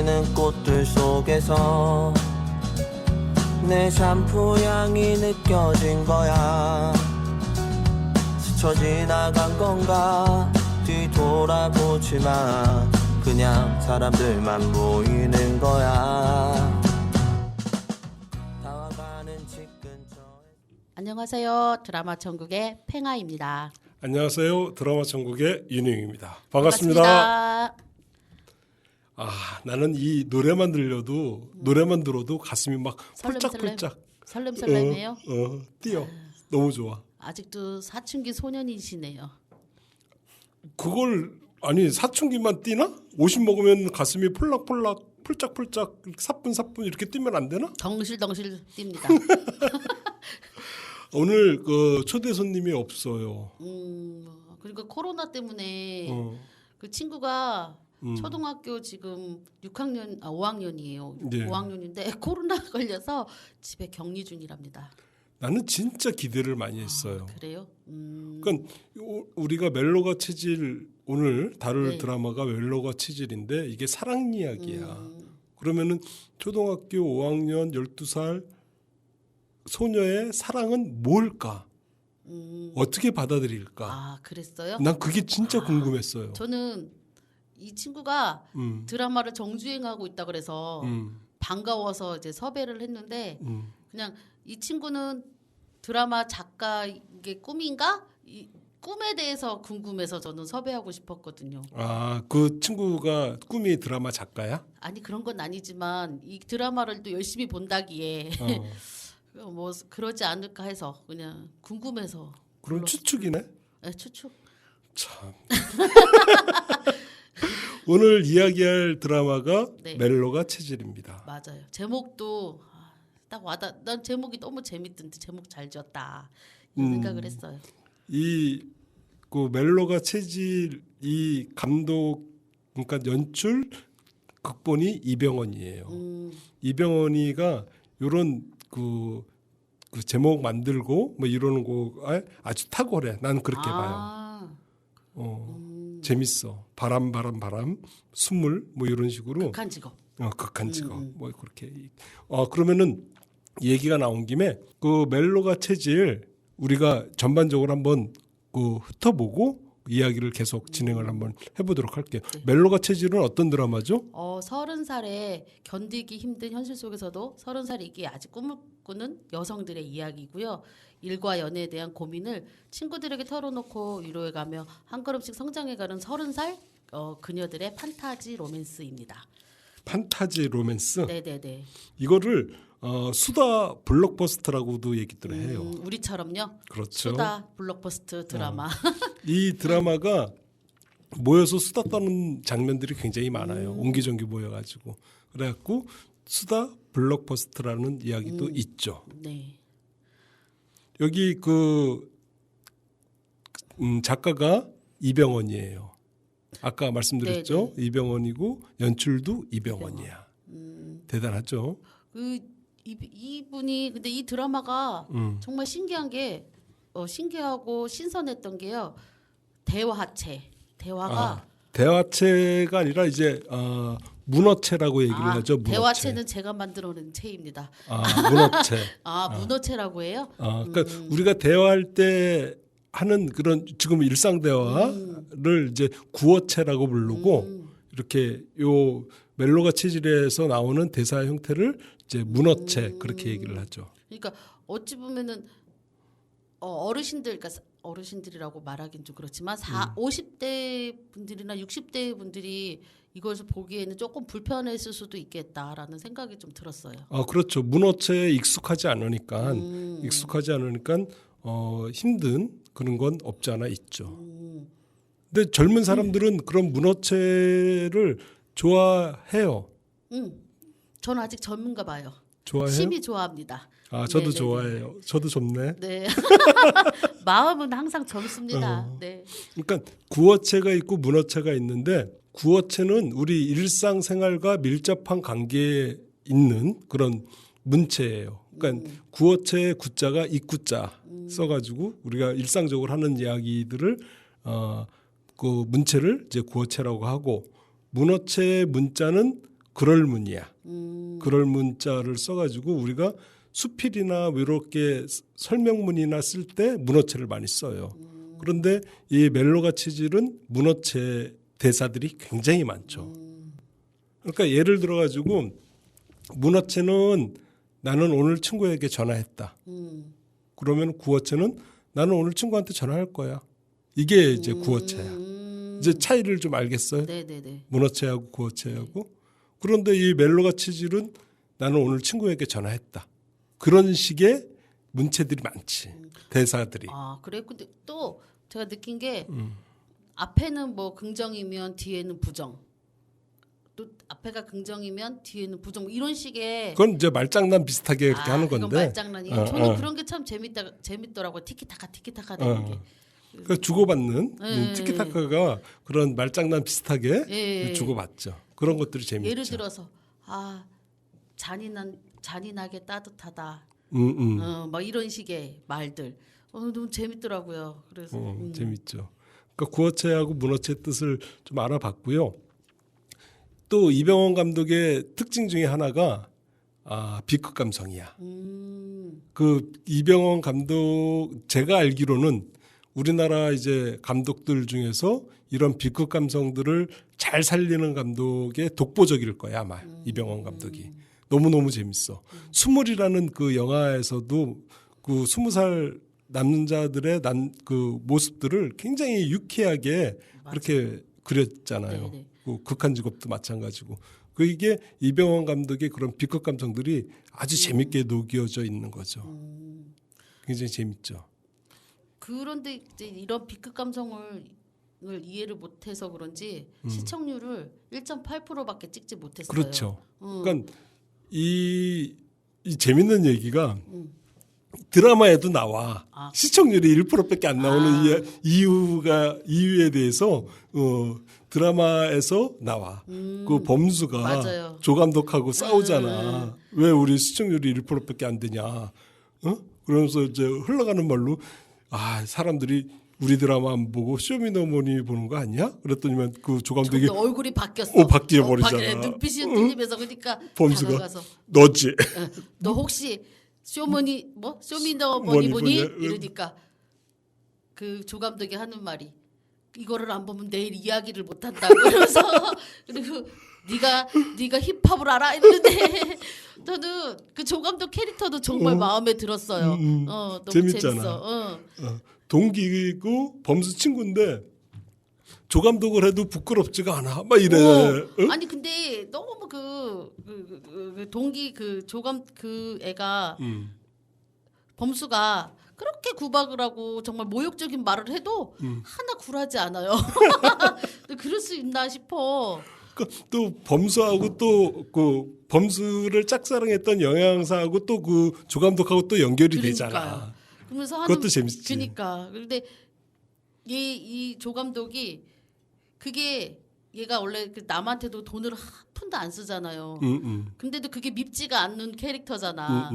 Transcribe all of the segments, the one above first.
피는 꽃들 속에서 내 샴푸 향이 느껴진 거야. 스쳐 지나간 건가 뒤돌아보지 마. 그냥 사람들만 보이는 거야. 다와가는 집 근처에. 안녕하세요. 드라마 천국의 팽아입니다. 안녕하세요. 드라마 천국의 윤영입니다. 반갑습니다. 반갑습니다. 나는 이 노래만 들어도 가슴이 막 펄짝펄짝 설렘설렘해요. 뛰어. 너무 좋아. 아직도 사춘기 소년이시네요. 그걸 아니 사춘기만 뛰나? 50 먹으면 가슴이 폴락폴락 펄짝펄짝 사뿐사뿐 이렇게 뛰면 안 되나? 덩실덩실 뜁니다. 오늘 그 초대 손님이 없어요. 그러니까 코로나 때문에 그 친구가 초등학교 지금 5학년이에요. 네. 5학년인데 코로나 걸려서 집에 격리 중이랍니다. 나는 진짜 기대를 많이 했어요. 그래요? 그러니까 우리가 멜로가 체질 오늘 다룰 네. 드라마가 멜로가 체질인데 이게 사랑 이야기야. 그러면은 초등학교 5학년 12살 소녀의 사랑은 뭘까? 어떻게 받아들일까? 아, 그랬어요? 난 그게 진짜 궁금했어요. 저는 이 친구가 음, 드라마를 정주행하고 있다 그래서 반가워서 이제 섭외를 했는데 그냥 이 친구는 드라마 작가 이게 꿈인가? 이 꿈에 대해서 궁금해서 저는 섭외하고 싶었거든요. 그 친구가 꿈이 드라마 작가야? 아니 그런 건 아니지만 이 드라마를 또 열심히 본다기에 뭐 그러지 않을까 해서 그냥 궁금해서. 그럼 추측이네? 네, 추측. 참. 오늘 이야기할 드라마가 네. 멜로가 체질입니다. 맞아요. 제목도 딱 와닿. 난 제목이 너무 재밌던데 제목 잘 지었다 이런 생각을 했어요. 그 멜로가 체질 이 감독 그러니까 연출 극본이 이병헌이에요. 이병헌이가 요런 그 제목 만들고 뭐 이러는 거에 아주 탁월해. 난 그렇게 봐요. 재밌어. 바람 숨물 뭐 이런 식으로 극한 직업. 극한 직업 뭐 그렇게. 그러면은 얘기가 나온 김에 그 멜로가 체질 우리가 전반적으로 한번 그 훑어보고 이야기를 계속 진행을 한번 해보도록 할게요. 네. 멜로가 체질은 어떤 드라마죠? 30살에 견디기 힘든 현실 속에서도 30살이기에 아직 꿈을 꾸는 여성들의 이야기고요. 일과 연애에 대한 고민을 친구들에게 털어놓고 위로해가며 한 걸음씩 성장해가는 30살 그녀들의 판타지 로맨스입니다. 판타지 로맨스. 네네네. 이거를 수다 블록버스터라고도 얘기들 해요. 우리처럼요. 그렇죠. 수다 블록버스터 드라마. 이 드라마가 모여서 수다 떠는 장면들이 굉장히 많아요. 옹기종기 모여가지고 그래갖고 수다 블록버스터라는 이야기도 있죠. 네. 여기 그 작가가 이병헌이에요. 아까 말씀드렸죠. 네네. 이병헌이고 연출도 이병헌이야. 대단하죠. 이분이 근데 이 드라마가 정말 신기한 게 신기하고 신선했던 게요. 대화가 대화체가 아니라 이제 문어체라고 얘기를 하죠. 문어체. 대화체는 제가 만들어낸 체입니다. 문어체. 문어체라고 해요? 그러니까 우리가 대화할 때 하는 그런 지금 일상 대화를 이제 구어체라고 부르고 이렇게 요 멜로가 체질에서 나오는 대사 형태를 이제 문어체 그렇게 얘기를 하죠. 그러니까 어찌 보면은 어르신들, 그러니까 어르신들이라고 말하긴 좀 그렇지만 50대 분들이나 60대 분들이 이것을 보기에는 조금 불편했을 수도 있겠다라는 생각이 좀 들었어요. 그렇죠. 문어체에 익숙하지 않으니까 힘든 그런 건 없지 않아 있죠. 근데 젊은 사람들은 그런 문어체를 좋아해요. 저는 아직 젊은가 봐요. 좋아해요? 심히 좋아합니다. 저도 네네네. 좋아해요. 저도 젊네. 네. 마음은 항상 젊습니다. 네. 그러니까 구어체가 있고 문어체가 있는데 구어체는 우리 일상생활과 밀접한 관계에 있는 그런 문체예요. 그러니까 구어체의 구자가 입구자 써가지고 우리가 일상적으로 하는 이야기들을 그 문체를 이제 구어체라고 하고 문어체의 문자는 그럴 문이야. 그럴 문자를 써가지고 우리가 수필이나 뭐 이렇게 설명문이나 쓸 때 문어체를 많이 써요. 그런데 이 멜로가 치질은 문어체 대사들이 굉장히 많죠. 그러니까 예를 들어가지고 문어체는 나는 오늘 친구에게 전화했다. 그러면 구어체는 나는 오늘 친구한테 전화할 거야. 이게 이제 구어체야. 이제 차이를 좀 알겠어요? 네네네. 문어체하고 구어체하고. 그런데 이 멜로가 치질은 나는 오늘 친구에게 전화했다. 그런 식의 문체들이 많지. 대사들이. 아 그래. 근데 또 제가 느낀 게 앞에는 뭐 긍정이면 뒤에는 부정. 또 앞에가 긍정이면 뒤에는 부정. 뭐 이런 식의. 그건 이제 말장난 비슷하게 그렇게 하는 이건 건데. 말장난이에요. 저는 그런 게 참 재밌더라고요. 티키타카 되는 게. 그러니까 주고받는 네. 티키타카가 그런 말장난 비슷하게 네. 주고받죠. 그런 것들이 재밌죠. 예를 들어서 잔인하게 따뜻하다. 막 이런 식의 말들. 너무 재밌더라고요. 그래서 재밌죠. 그러니까 구어체하고 문어체 뜻을 좀 알아봤고요. 또 이병헌 감독의 특징 중에 하나가 비극 감성이야. 그 이병헌 감독 제가 알기로는 우리나라 이제 감독들 중에서 이런 비극 감성들을 잘 살리는 감독의 독보적일 거야 아마 이병헌 감독이. 너무너무 재밌어. 스물이라는 그 영화에서도 그 20살 남자들의 그 모습들을 굉장히 유쾌하게 그렇게 그렸잖아요. 네네. 그 극한 직업도 마찬가지고. 그 이게 이병헌 감독의 그런 비극 감성들이 아주 재밌게 녹여져 있는 거죠. 굉장히 재밌죠. 그런데 이제 이런 비극 감성을 이해를 못해서 그런지 시청률을 1.8%밖에 찍지 못했어요. 그렇죠. 그러니까 이 재밌는 얘기가 드라마에도 나와. 시청률이 1%밖에 안 나오는 이유에 대해서 드라마에서 나와. 그 범수가 맞아요. 조 감독하고 싸우잖아. 왜 우리 시청률이 1%밖에 안 되냐. 그러면서 이제 흘러가는 말로 사람들이 우리 드라마 안 보고 쇼미더머니 보는 거 아니야? 그랬더니만 그 조 감독이 얼굴이 바뀌었어. 바뀌어 버리잖아. 눈빛이 틀리면서 그러니까 범수가 다가가서 너지. 너 혹시 쇼미더머니 보니? 보냐? 이러니까 그 조 감독이 하는 말이 이거를 안 보면 내일 이야기를 못 한다고 그래서 그리고 네가 힙합을 알아 이러는데 저는 그 조 감독 캐릭터도 정말 마음에 들었어요. 너무 재밌잖아. 재밌어. 동기고 범수 친구인데 조 감독을 해도 부끄럽지가 않아. 막 이래. 아니 근데 너무 그 동기 그 조감 그 애가 범수가 그렇게 구박을 하고 정말 모욕적인 말을 해도 하나 굴하지 않아요. 그럴 수 있나 싶어. 또 범수하고 또 그 범수를 짝사랑했던 영양사하고 또 그 조 감독하고 또 연결이 되잖아. 그러면서 그것도 재밌지. 그러니까 근데 이 조 감독이 그게 얘가 원래 그 남한테도 돈을 한 푼도 안 쓰잖아요. 근데도 그게 밉지가 않는 캐릭터잖아.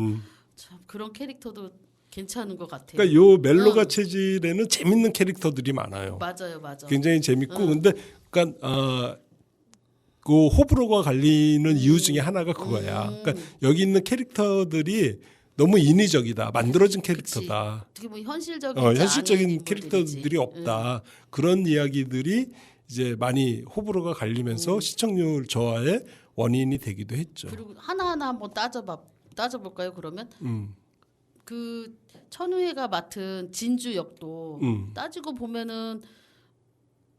참 그런 캐릭터도 괜찮은 것 같아요. 그러니까 요 멜로가 체질에는 재밌는 캐릭터들이 많아요. 맞아요. 굉장히 재밌고 근데 그러니까 그 호불호가 갈리는 이유 중에 하나가 그거야. 그러니까 여기 있는 캐릭터들이 너무 인위적이다. 만들어진 캐릭터다. 어떻게 보면 현실적인 현실적인 캐릭터들이 없다. 그런 이야기들이 이제 많이 호불호가 갈리면서 시청률 저하의 원인이 되기도 했죠. 그리고 하나하나 한번 따져볼까요? 그러면 그 천우혜가 맡은 진주 역도 따지고 보면은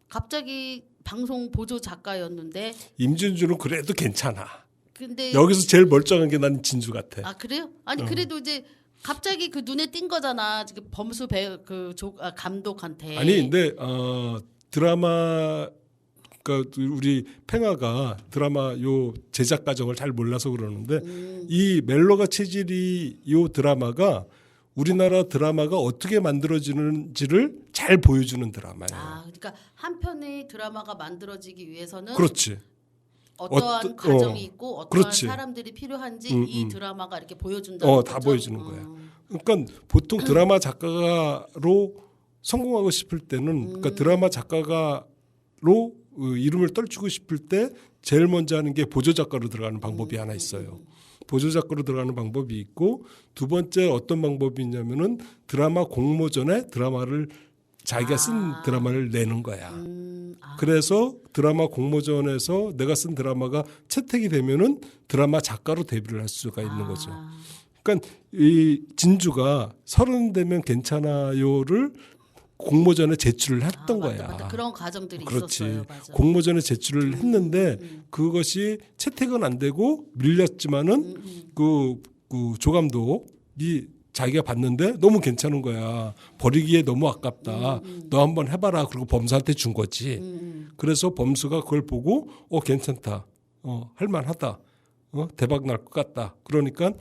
갑자기 방송 보조 작가였는데 임진주는 그래도 괜찮아. 근데 여기서 제일 멀쩡한 게 난 진주 같아. 그래요? 아니 그래도 이제 갑자기 그 눈에 띈 거잖아. 지금 범수 감독한테. 아니 근데 드라마 그러니까 우리 팽아가 드라마 요 제작 과정을 잘 몰라서 그러는데 이 멜로가 체질이 요 드라마가 우리나라 드라마가 어떻게 만들어지는지를 잘 보여주는 드라마예요. 그러니까 한 편의 드라마가 만들어지기 위해서는 그렇지. 어떠한 과정이 있고 어떠한 그렇지. 사람들이 필요한지 이 드라마가 이렇게 보여준다는 거죠. 다 보여주는 거야. 그러니까 보통 드라마 작가로 성공하고 싶을 때는 그러니까 드라마 작가로 이름을 떨치고 싶을 때 제일 먼저 하는 게 보조 작가로 들어가는 방법이 하나 있어요. 보조 작가로 들어가는 방법이 있고 두 번째 어떤 방법이 있냐면은 드라마 공모전에 드라마를 자기가 쓴 드라마를 내는 거야. 그래서 드라마 공모전에서 내가 쓴 드라마가 채택이 되면은 드라마 작가로 데뷔를 할 수가 있는 거죠. 그러니까 이 진주가 30 되면 괜찮아요를 공모전에 제출을 했던 거야. 맞다. 그런 과정들이 그렇지. 있었어요. 맞아. 공모전에 제출을 했는데 그것이 채택은 안 되고 밀렸지만은 그 조감독이 자기가 봤는데 너무 괜찮은 거야. 버리기에 너무 아깝다. 너 한번 해봐라. 그리고 범수한테 준 거지. 그래서 범수가 그걸 보고 괜찮다. 할만하다. 대박 날 것 같다. 그러니까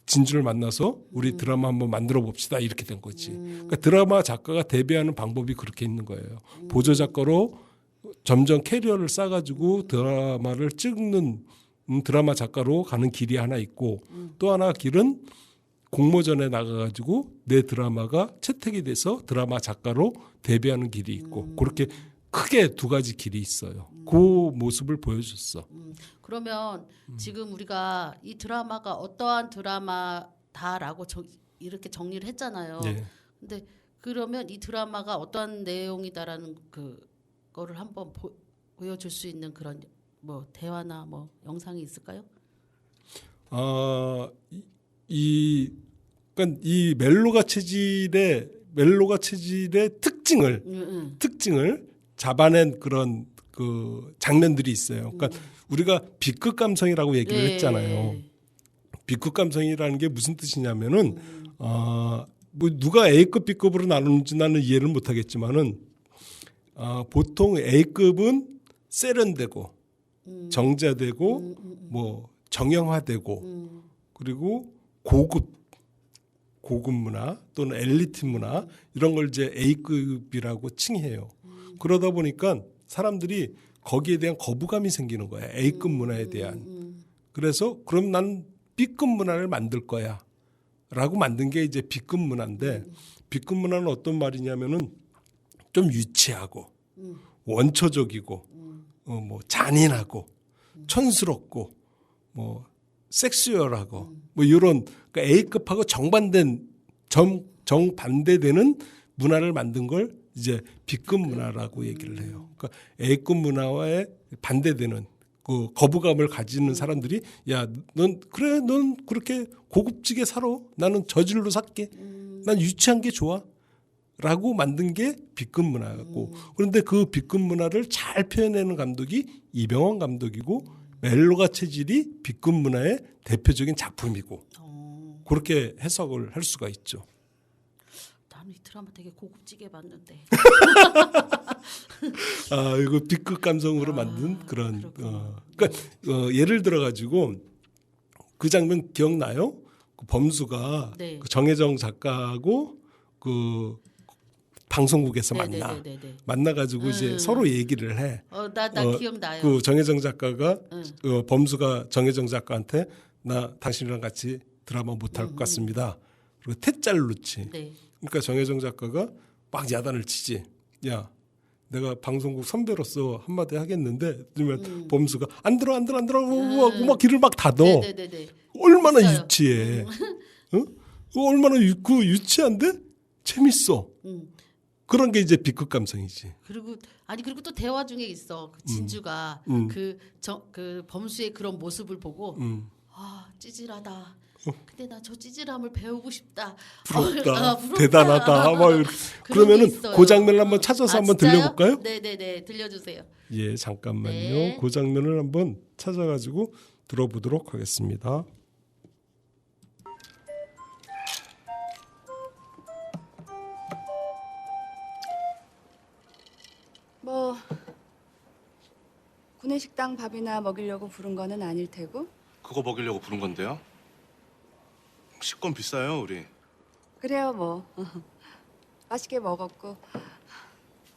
진주를 만나서 우리 드라마 한번 만들어 봅시다. 이렇게 된 거지. 그러니까 드라마 작가가 데뷔하는 방법이 그렇게 있는 거예요. 보조 작가로 점점 캐리어를 쌓아가지고 드라마를 찍는 드라마 작가로 가는 길이 하나 있고 또 하나 길은 공모전에 나가가지고 내 드라마가 채택이 돼서 드라마 작가로 데뷔하는 길이 있고 그렇게 크게 두 가지 길이 있어요. 그 모습을 보여줬어. 그러면 지금 우리가 이 드라마가 어떠한 드라마다라고 이렇게 정리를 했잖아요. 네. 근데 그러면 이 드라마가 어떠한 내용이다라는 그거를 한번 보여줄 수 있는 그런 뭐 대화나 뭐 영상이 있을까요? 그러니까 이 멜로가 체질의 특징을 잡아낸 그런 그 장면들이 있어요. 그러니까 우리가 B급 감성이라고 얘기를 했잖아요. B급 감성이라는 게 무슨 뜻이냐면은 뭐 누가 A급, B급으로 나누는지 나는 이해를 못하겠지만은 보통 A급은 세련되고 정제되고 뭐 정형화되고 그리고 고급 문화 또는 엘리트 문화 이런 걸 이제 A급이라고 칭해요. 그러다 보니까 사람들이 거기에 대한 거부감이 생기는 거야. A급 문화에 대한. 그래서 그럼 난 B급 문화를 만들 거야. 라고 만든 게 이제 B급 문화인데 B급 문화는 어떤 말이냐면은 좀 유치하고 원초적이고 뭐 잔인하고 촌스럽고 뭐 섹슈얼하고 뭐 이런 그러니까 A급하고 정반대되는 문화를 만든 걸 이제 B급 문화라고 얘기를 해요. 그러니까 A급 문화와의 반대되는 그 거부감을 가지는 사람들이 야, 넌 그렇게 고급지게 살아. 나는 저질로 살게. 난 유치한 게 좋아. 라고 만든 게 B급 문화고 그런데 그 B급 문화를 잘 표현하는 감독이 이병헌 감독이고 멜로가 체질이 B급 문화의 대표적인 작품이고 그렇게 해석을 할 수가 있죠. 나는 이 드라마 되게 고급지게 봤는데. 이거 B급 감성으로 만든 그런 그러니까 예를 들어 가지고 그 장면 기억나요? 그 범수가 네. 그 정혜정 작가하고 그 방송국에서 만나가지고 이제 서로 얘기를 해. 나 기억나요. 그 정혜정 작가가 범수가 정혜정 작가한테 나 당신이랑 같이 드라마 못할 것 같습니다. 그리고 퇴짜를 놓지. 네. 그러니까 정혜정 작가가 막 야단을 치지. 야, 내가 방송국 선배로서 한마디 하겠는데 그러면 범수가 안 들어 하고 막 귀를 막 닫어. 네네네. 얼마나 있어요. 유치해. 얼마나 그 유치한데 재밌어. 그런 게 이제 B급 감성이지. 그리고 또 대화 중에 있어. 그 진주가 그 범수의 그런 모습을 보고 찌질하다. 근데 나 저 찌질함을 배우고 싶다. 부럽다. 부럽다. 대단하다. 막 그러면은 그 장면을 한번 찾아서 한번 진짜요? 들려볼까요? 네네네. 들려주세요. 예, 잠깐만요. 네. 그 장면을 한번 찾아가지고 들어보도록 하겠습니다. 뭐 구내식당 밥이나 먹이려고 부른 거는 아닐 테고. 그거 먹이려고 부른 건데요. 식권 비싸요, 우리. 그래요 뭐. 맛있게 먹었고.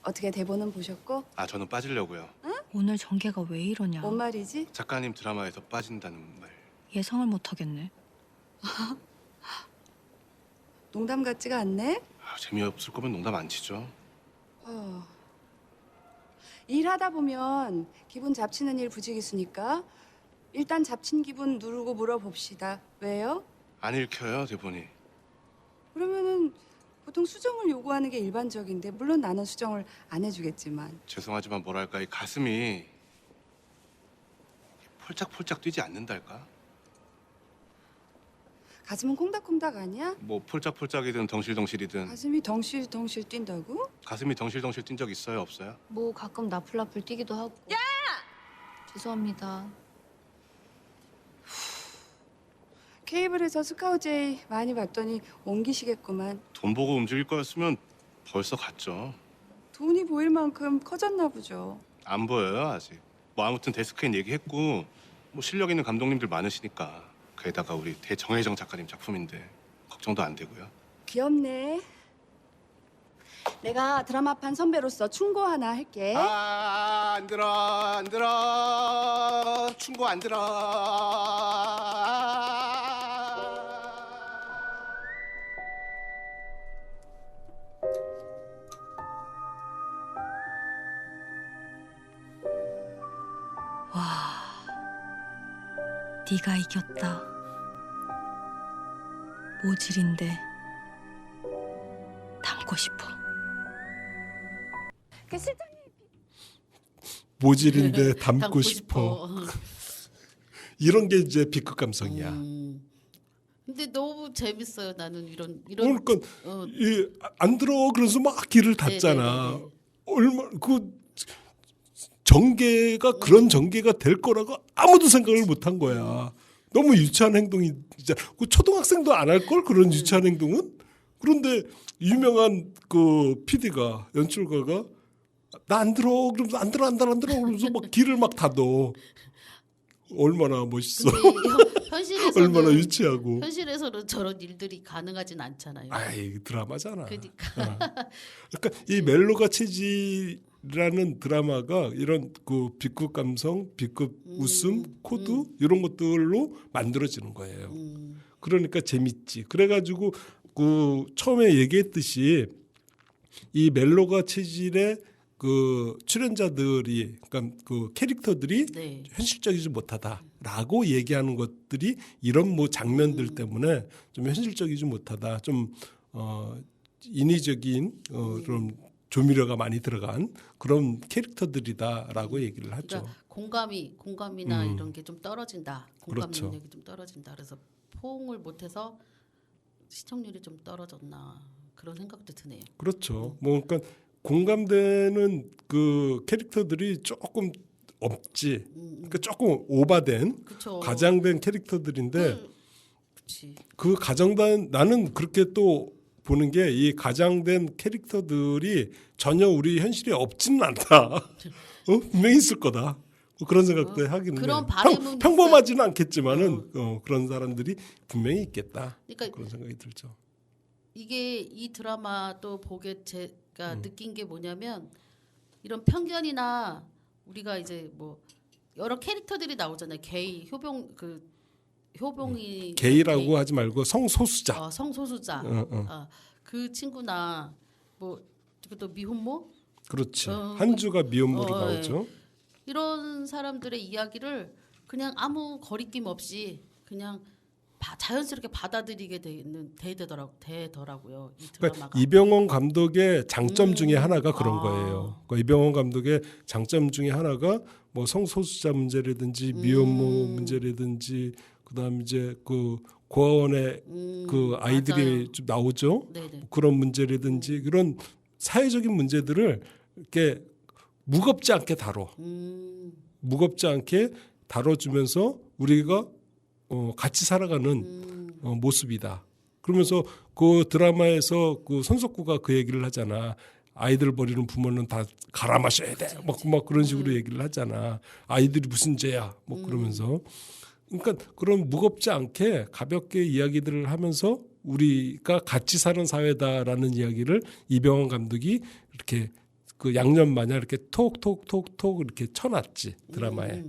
어떻게 대본은 보셨고? 저는 빠지려고요. 오늘 전개가 왜 이러냐. 뭔 말이지? 작가님 드라마에서 빠진다는 말. 예상을 못 하겠네. 농담 같지가 않네. 재미없을 거면 농담 안 치죠. 일하다 보면 기분 잡치는 일 부지기수니까 일단 잡친 기분 누르고 물어봅시다. 왜요? 안 읽혀요 대본이. 그러면은 보통 수정을 요구하는 게 일반적인데 물론 나는 수정을 안 해주겠지만 죄송하지만 뭐랄까 이 가슴이 폴짝폴짝 뛰지 않는달까? 가슴은 콩닥콩닥 아니야? 뭐 폴짝폴짝이든 덩실덩실이든 가슴이 덩실덩실 뛴다고? 가슴이 덩실덩실 뛴 적 있어요 없어요? 뭐 가끔 나풀나풀 뛰기도 하고. 야! 죄송합니다. 케이블에서 스카우제이 많이 봤더니 옮기시겠구만. 돈 보고 움직일 거였으면 벌써 갔죠. 돈이 보일 만큼 커졌나 보죠. 안 보여요 아직. 뭐 아무튼 데스크엔 얘기했고 뭐 실력 있는 감독님들 많으시니까 게다가 우리 대정혜정 작가님 작품인데 걱정도 안 되고요. 귀엽네. 내가 드라마판 선배로서 충고 하나 할게. 안 들어 충고 안 들어. 네가 이겼다. 모질인데 닮고 싶어. 그 실장 모질인데 닮고 싶어. 이런 게 이제 B급 감성이야. 근데 너무 재밌어요. 나는 이런 그러니까 어, 안 들어 그래서 막 길을 닫잖아. 네네네네. 얼마 그 전개가 그런 전개가 될 거라고 아무도 생각을 못 한 거야. 너무 유치한 행동이 진짜 그 초등학생도 안 할 걸 그런 유치한 행동은. 그런데 유명한 그 PD가 연출가가 나 안 들어 그러면서 안 들어 그러면서 막 길을 막 닫어. 얼마나 멋있어. 근데 현실에서는 얼마나 유치하고. 현실에서는 저런 일들이 가능하진 않잖아요. 아이 드라마잖아. 그러니까 그러니까 이 멜로가 체질이라는 드라마가 이런 그 B급 감성, B급 웃음, 코드 이런 것들로 만들어지는 거예요. 그러니까 재밌지. 그래가지고 그 처음에 얘기했듯이 이 멜로가 체질의 그 출연자들이 그러니까 그 캐릭터들이 네. 현실적이지 못하다라고 얘기하는 것들이 이런 뭐 장면들 때문에 좀 현실적이지 못하다, 좀 인위적인 그런 조미료가 많이 들어간 그런 캐릭터들이다라고 얘기를 하죠. 그러니까 공감이나 이런 게 좀 떨어진다. 공감 그렇죠. 능력이 좀 떨어진다. 그래서 포옹을 못해서 시청률이 좀 떨어졌나 그런 생각도 드네요. 그렇죠. 뭐 그러니까 공감되는 그 캐릭터들이 조금 없지. 그러니까 조금 오바된 그렇죠. 과장된 캐릭터들인데 그렇지. 그 가정단 나는 그렇게 또 보는 게 이 가장된 캐릭터들이 전혀 우리 현실에 없지는 않다. 분명히 있을 거다. 뭐 그런 생각도 하기는 그런 해. 바람은 평범하지는 않겠지만은 그런 사람들이 분명히 있겠다. 그러니까 그런 생각이 들죠. 이게 이 드라마 또 보게 제가 느낀 게 뭐냐면 이런 편견이나 우리가 이제 뭐 여러 캐릭터들이 나오잖아요. 게이, 효봉이 게이라고 게이, 하지 말고 성소수자. 성소수자 그 친구나 뭐 또 미혼모 그렇지. 한주가 미혼모로 예. 나오죠. 이런 사람들의 이야기를 그냥 아무 거리낌 없이 그냥 자연스럽게 받아들이게 되더라고요. 이 드라마가. 그러니까 이병헌 감독의 장점 중에 하나가 그런 거예요. 그러니까 이병헌 감독의 장점 중에 하나가 뭐 성소수자 문제라든지 미혼모 문제라든지 그다음 이제 그 고아원에 그 아이들이 맞아요. 좀 나오죠. 네네. 그런 문제라든지 그런 사회적인 문제들을 이렇게 무겁지 않게 무겁지 않게 다뤄주면서 우리가 같이 살아가는 모습이다. 그러면서 그 드라마에서 그 손석구가 그 얘기를 하잖아. 아이들 버리는 부모는 다 갈아 마셔야 돼. 막 그런 식으로 얘기를 하잖아. 아이들이 무슨 죄야. 뭐 그러면서. 그러니까 그런 무겁지 않게 가볍게 이야기들을 하면서 우리가 같이 사는 사회다라는 이야기를 이병헌 감독이 이렇게 그 양념 마냥 이렇게 톡톡톡톡 이렇게 쳐놨지 드라마에.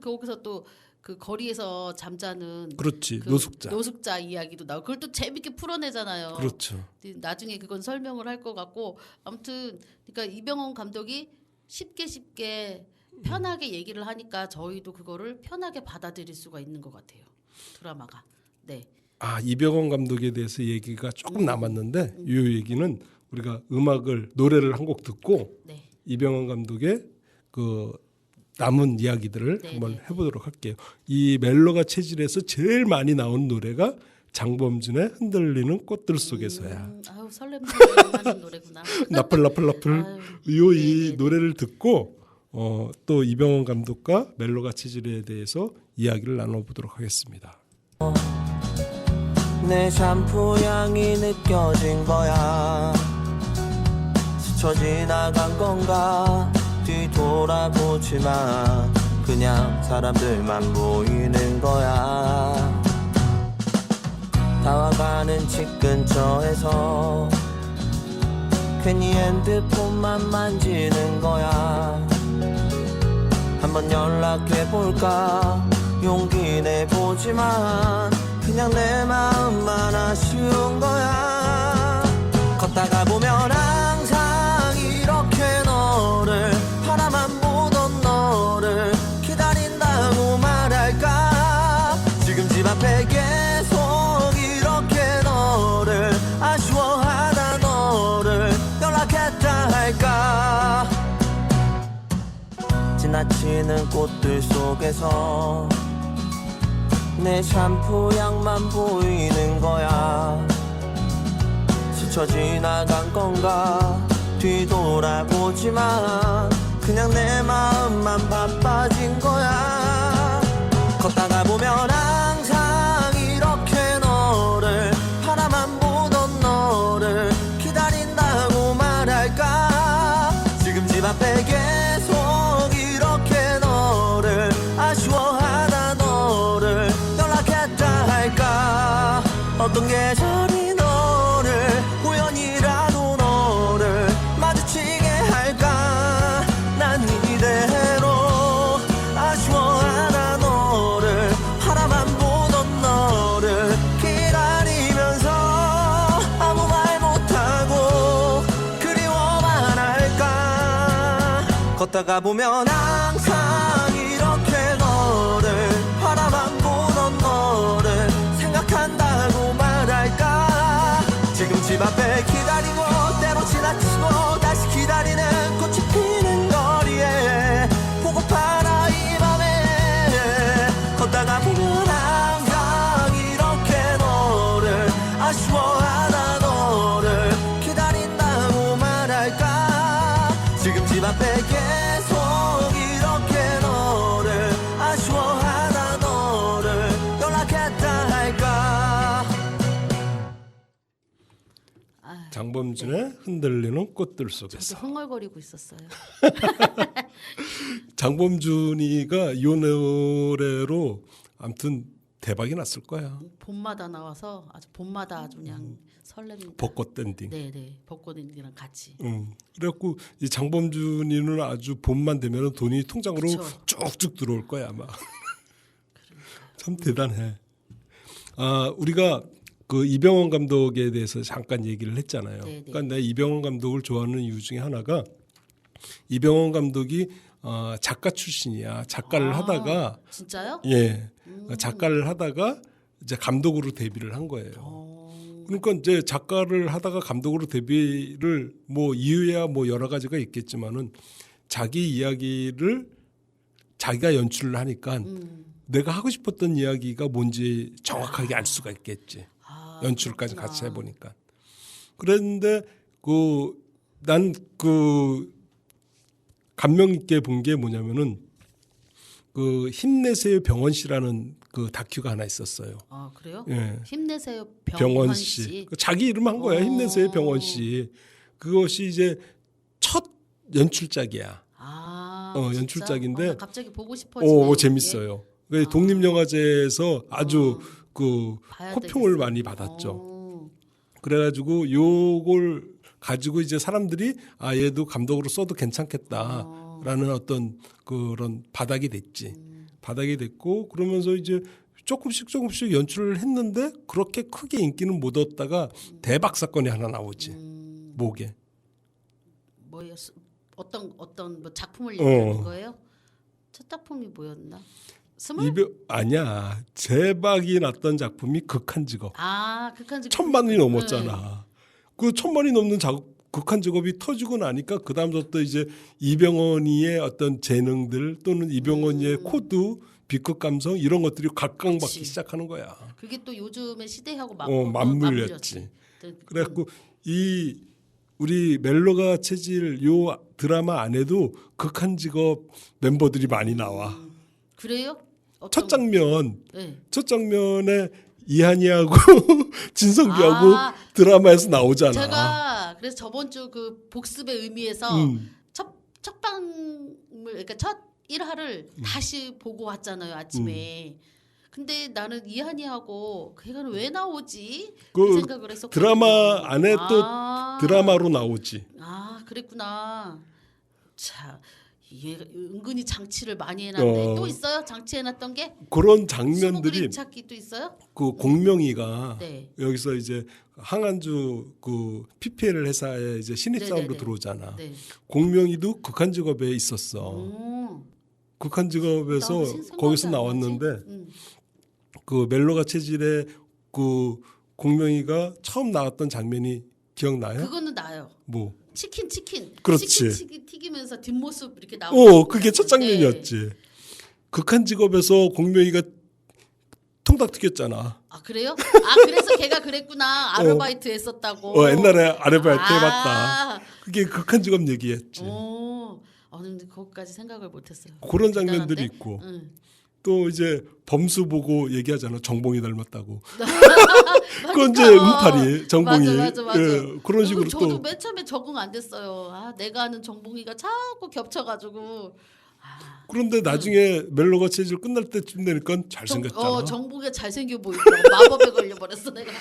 거기서 또 그 거리에서 잠자는 그렇지. 그 노숙자 이야기도 나오고 그걸 또 재밌게 풀어내잖아요. 그렇죠. 나중에 그건 설명을 할 것 같고 아무튼 그러니까 이병헌 감독이 쉽게 편하게 얘기를 하니까 저희도 그거를 편하게 받아들일 수가 있는 것 같아요. 드라마가. 네. 아, 이병헌 감독에 대해서 얘기가 조금 남았는데 이 얘기는 우리가 노래를 한 곡 듣고 네. 이병헌 감독의 그 남은 이야기들을 네, 한번 네. 해보도록 할게요. 이 멜로가 체질에서 제일 많이 나온 노래가 장범준의 흔들리는 꽃들 속에서야. 아유 설렘하는 노래구나. 나플나플나플. 아유, 이 네네네. 노래를 듣고 또 이병헌 감독과 멜로가 체질에 대해서 이야기를 나눠보도록 하겠습니다. 내 샴푸 향이 느껴진 거야. 스쳐 지나간 건가 뒤돌아보지만 그냥 사람들만 보이는 거야. 다와가는 집 근처에서 괜히 핸드폰만 만지는 거야. 한번 연락해볼까 용기 내보지만 그냥 내 마음만 아쉬운 거야. 걷다가 보면 항상 이렇게 너를 바라만 보던 너를 기다린다고 말할까. 지금 집 앞에 계속 이렇게 너를 아쉬워하다 너를 연락했다 할까. 지나치는 꽃들 속에서 내 샴푸 향만 보이는 거야. 스쳐 지나간 건가 뒤돌아보지만 그냥 내 마음만 바빠진 거야. 걷다가 보면 항상 이렇게 너를 바라만 보던 너를 기다린다고 말할까. 지금 집 앞에 계속 이렇게 너를 아쉬워하다 너를 연락했다 할까. 어떤 계절이 너를 우연이라도 너를 마주치게 할까. 난 이대로 아쉬워하다 너를 바라만 보던 너를 기다리면서 아무 말 못하고 그리워만 할까. 걷다가 보면 항상 이렇게 너를 바라만 보던 너를 생각한다고 말할까. 지금 집 앞에 기다리고 때로 지나치고 다시 기다리는 꽃이 피는 거리에 보고파라 이 밤에. 걷다가 보면 항상 이렇게 너를 아쉬워하다 너를 기다린다고 말할까. 지금 집 앞에 계속 이렇게 너를 아쉬워하다 너를 연락했다 할까. 장범준의 흔들리는 꽃들 저도 속에서. 흥얼거리고 있었어요. 장범준이가 이 노래로 아무튼 대박이 났을 거야. 봄마다 나와서 봄마다 아주 그냥 설렙니다. 벚꽃 댄딩. 네네 벚꽃이랑 같이. 그래갖고 이 장범준이는 아주 봄만 되면 돈이 통장으로 그쵸. 쭉쭉 들어올 거야 아마. 참 대단해. 아, 우리가 그 이병헌 감독에 대해서 잠깐 얘기를 했잖아요. 네네. 그러니까 내가 이병헌 감독을 좋아하는 이유 중에 하나가 이병헌 감독이 작가 출신이야. 작가를 하다가 진짜요? 예, 작가를 하다가 이제 감독으로 데뷔를 한 거예요. 그러니까 이제 작가를 하다가 감독으로 데뷔를 뭐 이유야 뭐 여러 가지가 있겠지만은 자기 이야기를 자기가 연출을 하니까 내가 하고 싶었던 이야기가 뭔지 정확하게 알 수가 있겠지. 연출까지 그렇구나. 같이 해보니까. 그랬는데 난 감명 있게 본 게 뭐냐면은 그 힘내세요 병원 씨라는 그 다큐가 하나 있었어요. 아 그래요? 예. 힘내세요 병원 병원 씨. 씨. 자기 이름 한 거야. 힘내세요 병원 씨. 그것이 이제 첫 연출작이야. 아 연출작인데 나 갑자기 보고 싶어지네요. 재밌어요. 독립영화제에서 아주 봐야 호평을 되겠어요. 많이 받았죠. 그래가지고 요걸 가지고 이제 사람들이 얘도 감독으로 써도 괜찮겠다라는 어떤 그런 바닥이 됐지. 바닥이 됐고 그러면서 이제 조금씩 연출을 했는데 그렇게 크게 인기는 못 얻다가 대박 사건이 하나 나오지. 뭐게? 뭐예요? 어떤 뭐 작품을 얘기하는 거예요? 첫 작품이 뭐였나? 스물? 아니야. 제박이 났던 작품이 극한 직업. 아, 극한 직업. 1,000만이 넘었잖아. 그 1,000만이 넘는 극한 직업이 터지고 나니까 그 다음부터 이제 이병헌이의 어떤 재능들 또는 이병헌이의 코드, B급 감성 이런 것들이 각광받기 그치. 시작하는 거야. 그게 또 요즘의 시대하고 맞물렸지. 그래갖고 이 우리 멜로가 체질 요 드라마 안에도 극한 직업 멤버들이 많이 나와. 그래요? 첫 장면, 네. 첫 장면에 이한이하고 진성기하고 아, 드라마에서 나오잖아. 제가 그래서 저번 주 그 복습의 의미에서 첫 방을 그러니까 첫 1화를 다시 보고 왔잖아요 아침에. 근데 나는 이한이하고 걔가 왜 나오지? 그 생각을 했었거든요. 드라마 안에 또 드라마로 나오지. 아 그랬구나. 자 이게 은근히 장치를 많이 해놨네. 또 있어요? 장치해놨던 게? 그런 장면들이 찾기 또 있어요? 그 공명이가 네. 여기서 이제 항안주 그 PPL 회사에 이제 신입사원으로 네네네. 들어오잖아. 네. 공명이도 극한 직업에 있었어. 극한 직업에서 나도 생각나지 거기서 않았지? 나왔는데 그 멜로가 체질의 그 공명이가 처음 나왔던 장면이 기억나요? 그거는 나요. 뭐? 치킨. 그렇지. 치킨 튀기면서 뒷모습 이렇게 나오고. 그게 첫 장면이었지. 극한 직업에서 공명이가 통닭 튀겼잖아. 아 그래요? 아 그래서 걔가 그랬구나. 아르바이트 했었다고. 옛날에 아르바이트 아. 해봤다. 그게 극한 직업 얘기했지. 근데 그것까지 생각을 못했어요. 그런 장면들이 대단한데? 있고 응. 또 이제 범수 보고 얘기하잖아. 정봉이 닮았다고. 맞아. 그건 이제 응팔이 정봉이. 맞아. 예, 그런 식으로 저도 또 맨 처음에 적응 안 됐어요. 아 내가 아는 정봉이가 자꾸 겹쳐가지고. 그런데 나중에 멜로가 체질 끝날 때쯤 되니까 잘생겼잖아. 정봉이가 잘생겨 보이더라고. 마법에 걸려버렸어 내가.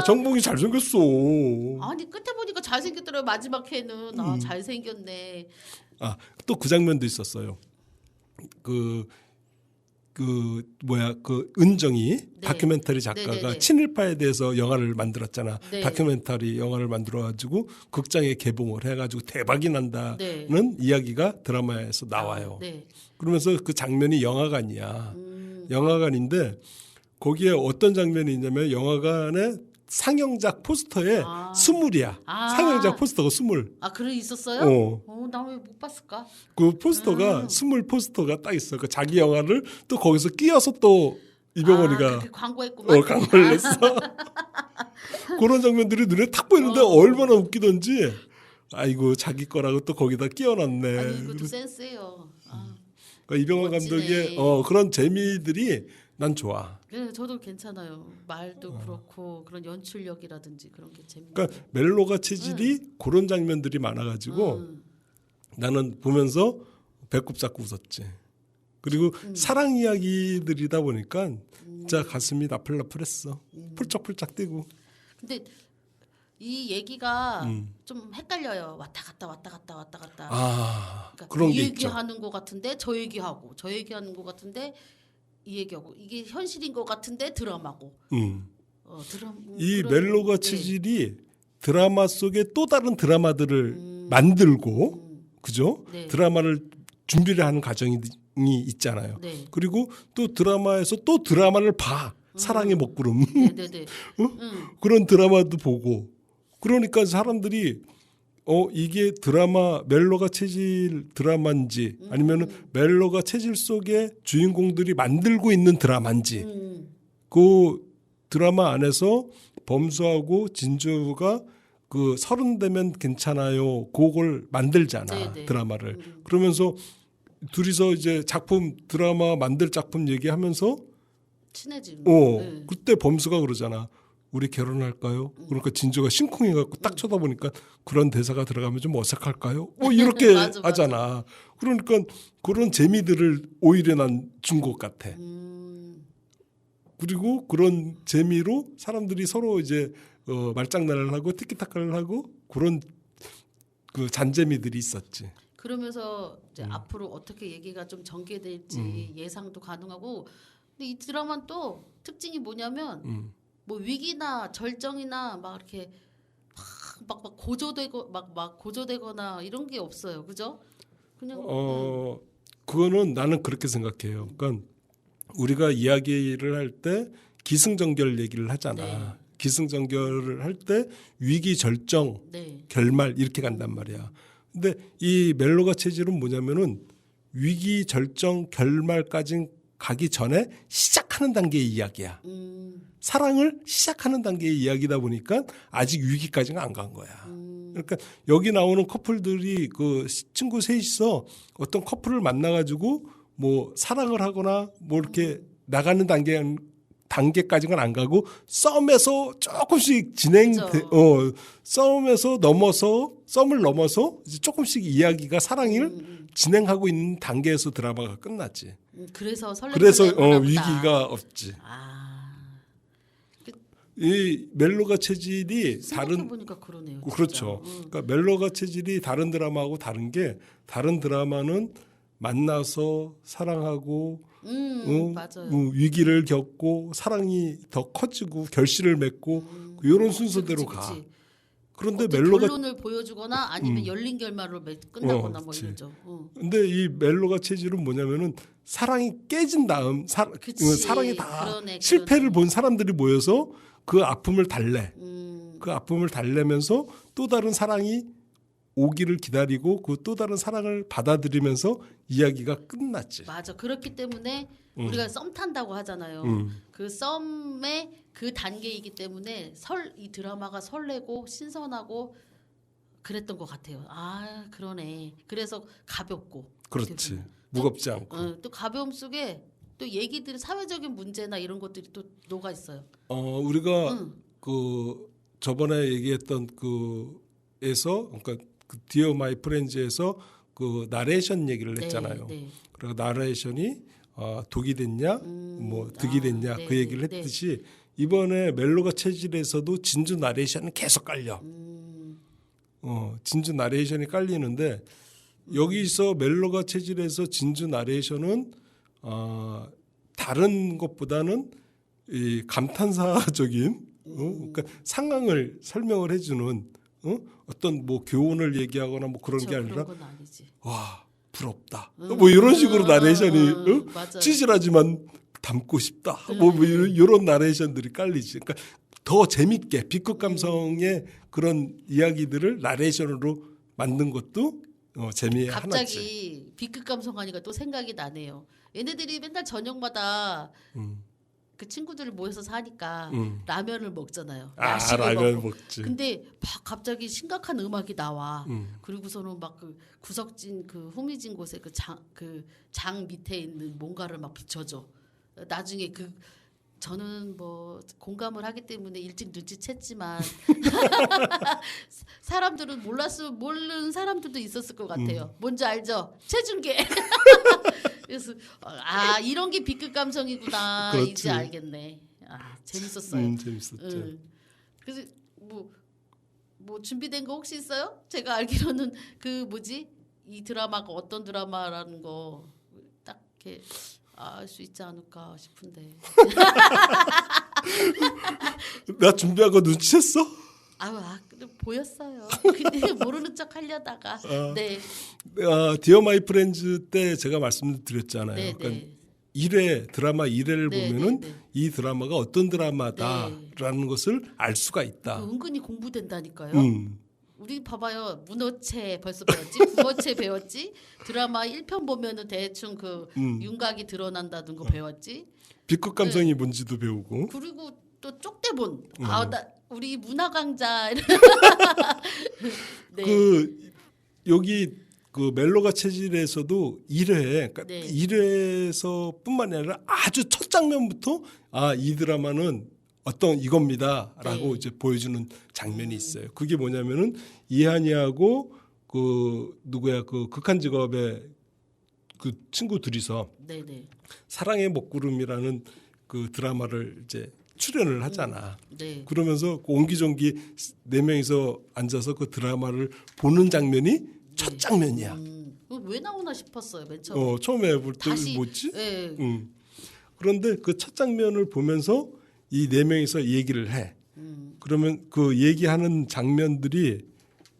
정봉이 잘생겼어. 아니 끝에 보니까 잘생겼더라고. 마지막 회는 잘생겼네. 또 그 장면도 있었어요. 그 은정이 다큐멘터리 작가가 네네네. 친일파에 대해서 영화를 만들었잖아. 네. 다큐멘터리 영화를 만들어가지고 극장에 개봉을 해가지고 대박이 난다는 네. 이야기가 드라마에서 나와요. 네. 그러면서 그 장면이 영화관이야. 영화관인데 거기에 어떤 장면이 있냐면 영화관에 상영작 포스터에 스물이야. 상영작 포스터가 20. 그래 있었어요? 어. 나 왜 못 봤을까? 그 포스터가 20 포스터가 딱 있어. 그 자기 영화를 또 거기서 끼워서 또 이병헌이가 그렇게 광고했구만. 광고를 냈어. 그런 장면들이 눈에 탁 보이는데 얼마나 웃기던지. 아이고 자기 거라고 또 거기다 끼워놨네. 아니 이것도 센스예요. 그러니까 이병헌 멋지네. 감독의 그런 재미들이 난 좋아. 네, 저도 괜찮아요. 말도 그렇고 그런 연출력이라든지 그런 게 재밌어요. 그러니까 멜로가 체질이 그런 장면들이 많아가지고 나는 보면서 배꼽 잡고 웃었지. 그리고 사랑 이야기들이다 보니까 진짜 가슴이 나풀나풀했어. 펄쩍펄쩍 뛰고. 근데 이 얘기가 좀 헷갈려요. 왔다 갔다. 그러니까 그런 이 게 있죠. 얘기하는 것 같은데 저 얘기하고 저 얘기하는 것 같은데 이 얘기하고 이게 현실인 것 같은데 드라마고. 이 멜로가 체질이 드라마 속에 또 다른 드라마들을 만들고 그죠? 네. 드라마를 준비를 하는 과정이 있잖아요. 네. 그리고 또 드라마에서 또 드라마를 봐. 사랑의 먹구름. 네네네. 그런 드라마도 보고. 그러니까 사람들이 이게 드라마 멜로가 체질 드라마인지 아니면은 멜로가 체질 속에 주인공들이 만들고 있는 드라마인지 그 드라마 안에서 범수하고 진주가 그 30 되면 괜찮아요. 그걸 만들잖아. 네네. 드라마를. 그러면서 둘이서 이제 드라마 만들 작품 얘기하면서 친해지는. 그때 범수가 그러잖아. 우리 결혼할까요? 그러니까 진주가 심쿵해갖고 딱 쳐다보니까 그런 대사가 들어가면 좀 어색할까요? 이렇게 맞아. 하잖아. 그러니까 그런 재미들을 오히려 난 준 것 같아. 그리고 그런 재미로 사람들이 서로 이제 말장난을 하고 티키타카를 하고 그런 그 잔재미들이 있었지. 그러면서 이제 앞으로 어떻게 얘기가 좀 전개될지 예상도 가능하고. 근데 이 드라마는 또 특징이 뭐냐면 뭐 위기나 절정이나 막 이렇게 막 고조되고 막 고조되거나 이런 게 없어요. 그죠? 그냥 그거는 나는 그렇게 생각해요. 그러니까 우리가 이야기를 할 때 기승전결 얘기를 하잖아. 네. 기승전결을 할 때 위기 절정 네. 결말 이렇게 간단 말이야. 근데 이 멜로가 체질은 뭐냐면은 위기 절정 결말까지 가기 전에 시작하는 단계의 이야기야. 사랑을 시작하는 단계의 이야기다 보니까 아직 위기까지는 안 간 거야. 그러니까 여기 나오는 커플들이 그 친구 셋이서 어떤 커플을 만나가지고 뭐 사랑을 하거나 뭐 이렇게 나가는 단계까지는 안 가고 썸에서 조금씩 썸에서 썸을 넘어서 이제 조금씩 이야기가 사랑을 진행하고 있는 단계에서 드라마가 끝났지. 그래서 그래서 설레보다 위기가 없지. 이 멜로가 체질이 다른 생각해보니까 그러네요. 진짜. 그렇죠. 그러니까 멜로가 체질이 다른 드라마하고 다른 게 다른 드라마는 만나서 사랑하고 맞아요. 위기를 겪고 사랑이 더 커지고 결실을 맺고 이런 순서대로 그치, 가. 그치. 그런데 어떤 멜로가 결론을 보여주거나 아니면 열린 결말로 끝나거나 뭐 그치. 이러죠. 근데 이 멜로가 체질은 뭐냐면은 사랑이 깨진 다음 그치. 사랑이 다 그러네, 실패를 그러네. 본 사람들이 모여서 그 아픔을 달래. 그 아픔을 달래면서 또 다른 사랑이 오기를 기다리고 그 또 다른 사랑을 받아들이면서 이야기가 끝났지. 맞아. 그렇기 때문에 우리가 썸 탄다고 하잖아요. 그 썸의 그 단계이기 때문에 이 드라마가 설레고 신선하고 그랬던 것 같아요. 아, 그러네. 그래서 가볍고. 그렇지. 무겁지 않고. 또 가벼움 속에 또 얘기들이 사회적인 문제나 이런 것들이 또 녹아 있어요. 우리가 그 저번에 얘기했던 그에서 그러니까 그 디어 마이 프렌즈에서 그 나레이션 얘기를 했잖아요. 네. 그리고 나레이션이 독이 됐냐, 뭐 득이 됐냐 네, 그 얘기를 네. 했듯이 이번에 멜로가 체질에서도 진주 나레이션은 계속 깔려. 진주 나레이션이 깔리는데 여기서 멜로가 체질에서 진주 나레이션은 다른 것보다는 이 감탄사적인 그러니까 상황을 설명을 해주는 어떤 뭐 교훈을 얘기하거나 뭐 그런 게 아니라 그런 건 아니지. 와 부럽다 뭐 이런 식으로 나레이션이 맞아요. 찌질하지만 닮고 싶다 뭐 이런 나레이션들이 깔리지. 그러니까 더 재밌게 B급 감성의 그런 이야기들을 나레이션으로 만든 것도 재미의 하나지. 갑자기 B급 감성하니까 또 생각이 나네요. 얘네들이 맨날 저녁마다 그 친구들을 모여서 사니까 라면을 먹잖아요. 야식을 라면 먹고. 먹지. 근데 막 갑자기 심각한 음악이 나와. 그리고서는 막 그 구석진 그 후미진 곳에 그 장 밑에 있는 뭔가를 막 비춰줘. 나중에 저는 뭐 공감을 하기 때문에 일찍 눈치챘지만 사람들은 모르는 사람들도 있었을 것 같아요. 뭔지 알죠? 체중계. 그래서 이런 게 B급 감성이구나. 그렇지. 이제 알겠네. 재밌었어요. 재밌었죠. 그래서 뭐 준비된 거 혹시 있어요? 제가 알기로는 이 드라마가 어떤 드라마라는 거 딱 이렇게 알 수 있지 않을까 싶은데. 나 준비한 거 눈치챘어? 근데 보였어요. 근데 모르는 척 하려다가. 네. 디어 마이 프렌즈 때 제가 말씀드렸잖아요. 네, 그러니까 네. 드라마 1회를 네, 보면은 네, 네. 이 드라마가 어떤 드라마다라는 것을 알 수가 있다. 은근히 공부된다니까요. 음. 우리 봐봐요. 문어체 벌써 배웠지, 붕어체 배웠지, 드라마 1편 보면은 대충 그 윤곽이 드러난다는 거 배웠지. B급 감성이 뭔지도 배우고. 그리고 또 쪽대본. 우리 문화 강자. 네. 여기 그 멜로가 체질에서도 1회, 그러니까 네. 1회에서뿐만 아니라 아주 첫 장면부터 이 드라마는 어떤 이겁니다라고 네. 이제 보여주는 장면이 있어요. 그게 뭐냐면은 이한이하고 그 누구야 그 극한 직업의 그 친구 둘이서 네네. 사랑의 먹구름이라는 그 드라마를 이제 출연을 하잖아. 네. 그러면서 그 옹기종기 4명이서 앉아서 그 드라마를 보는 장면이 첫 장면이야. 왜 나오나 싶었어요, 맨 처음에. 처음에 볼 때 다시, 뭐지? 네. 그런데 그 첫 장면을 보면서 이 4명이서 얘기를 해. 그러면 그 얘기하는 장면들이